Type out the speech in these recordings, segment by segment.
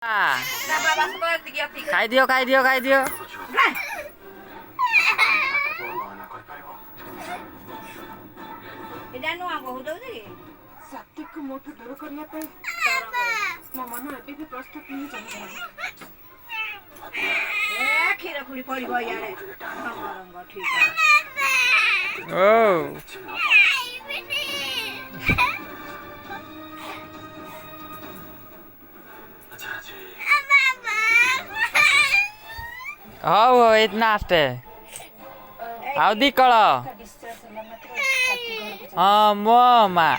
ଖାଇ ଦିଅ ଖାଇ ଦିଅ ଖାଇ ଦିଅ। ସତ୍ୟକୁ ମୋଠୁ ଦୂର କରିବା ପାଇଁ ମୋ ମନ ଏବେ ବି ପ୍ରସ୍ତୁତ ନୁହେଁ ଚାହୁଁଛି। କ୍ଷୀର ଖୁଡି ପଡିବ ଇଆଡେ ରଙ୍ଗ ଠିକ। ଓ ହଉ ହଉ इतना आस्ते ଆଉ ଦି କଳ ହଁ ମୋ ମା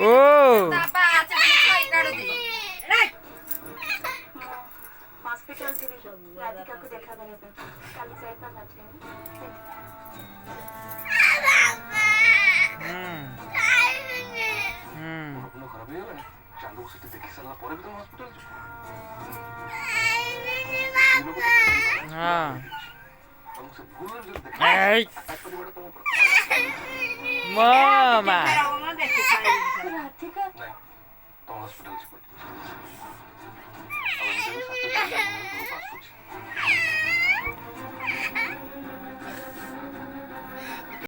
ଓ हॉस्पिटल ଯିବି ରାଧିକାକୁ ଦେଖା କରିବା ପାଇଁ କାଲି ଯାଇପାରିନଥିଲି। मामा ରାଧିକା हॉस्पिटल